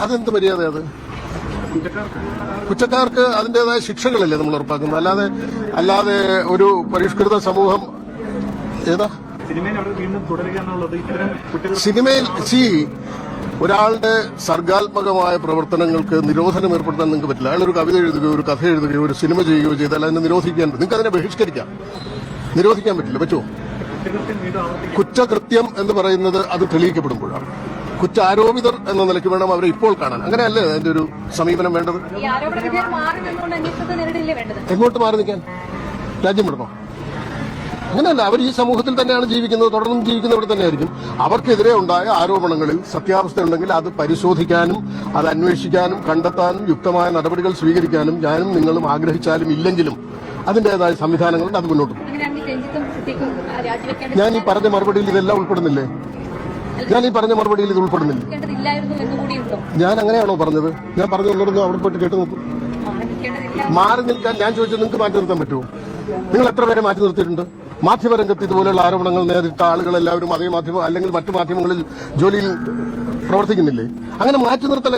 അതെന്ത് മര്യാദ? അത് കുറ്റക്കാർക്ക് അതിന്റേതായ ശിക്ഷകളല്ലേ നമ്മൾ ഉറപ്പാക്കുന്നത്, അല്ലാതെ ഒരു പരിഷ്കൃത സമൂഹം ഏതാ സിനിമയിൽ ഒരാളുടെ സർഗാത്മകമായ പ്രവർത്തനങ്ങൾക്ക് നിരോധനം ഏർപ്പെടുത്താൻ നിങ്ങൾക്ക് പറ്റില്ല. അയാളൊരു കവിത എഴുതുകയോ ഒരു കഥ എഴുതുകയോ ഒരു സിനിമ ചെയ്യുകയോ ചെയ്താൽ അതിനെ നിരോധിക്കാൻ നിങ്ങൾക്ക് അതിനെ ബഹിഷ്കരിക്കാം, നിരോധിക്കാൻ പറ്റില്ല. പറ്റുമോ? കുറ്റകൃത്യം എന്ന് പറയുന്നത് അത് തെളിയിക്കപ്പെടുമ്പോഴാണ്. കുറ്റാരോപിതർ എന്ന നിലയ്ക്ക് വേണം അവരെ ഇപ്പോൾ കാണാൻ. അങ്ങനെയല്ലേ അതിന്റെ ഒരു സമീപനം വേണ്ടത്? എങ്ങോട്ട് മാറി നിൽക്കാൻ? രാജ്യം വിടണോ? അങ്ങനെയല്ല. അവർ ഈ സമൂഹത്തിൽ തന്നെയാണ് ജീവിക്കുന്നത്, തുടർന്നും ജീവിക്കുന്നവർ തന്നെയായിരിക്കും. അവർക്കെതിരെ ഉണ്ടായ ആരോപണങ്ങളിൽ സത്യാവസ്ഥ ഉണ്ടെങ്കിൽ അത് പരിശോധിക്കാനും അത് അന്വേഷിക്കാനും കണ്ടെത്താനും യുക്തമായ നടപടികൾ സ്വീകരിക്കാനും ഞാനും നിങ്ങളും ആഗ്രഹിച്ചാലും ഇല്ലെങ്കിലും അതിന്റേതായ സംവിധാനങ്ങളുണ്ട്. അത് മുന്നോട്ട് പോകും. ഞാൻ ഈ പറഞ്ഞ മറുപടിയിൽ ഇതെല്ലാം ഉൾപ്പെടുന്നില്ലേ? ഞാൻ ഈ പറഞ്ഞ മറുപടിയിൽ ഇത് ഉൾപ്പെടുന്നില്ല. ഞാൻ അങ്ങനെയാണോ പറഞ്ഞത്? ഞാൻ പറഞ്ഞൊന്നും അവിടെ പോയിട്ട് കേട്ട് നോക്കും. മാറി നിൽക്കാൻ ഞാൻ ചോദിച്ചത് നിങ്ങൾക്ക് മാറ്റി നിർത്താൻ പറ്റുമോ? നിങ്ങൾ എത്ര പേരെ മാറ്റി നിർത്തിയിട്ടുണ്ട്? മാധ്യമരംഗത്ത് ഇതുപോലെയുള്ള ആരോപണങ്ങൾ നേരിട്ട ആളുകളെല്ലാവരും അതേ മാധ്യമം അല്ലെങ്കിൽ മറ്റു മാധ്യമങ്ങളിൽ ജോലിയിൽ പ്രവർത്തിക്കുന്നില്ലേ? അങ്ങനെ മാറ്റി നിർത്തൽ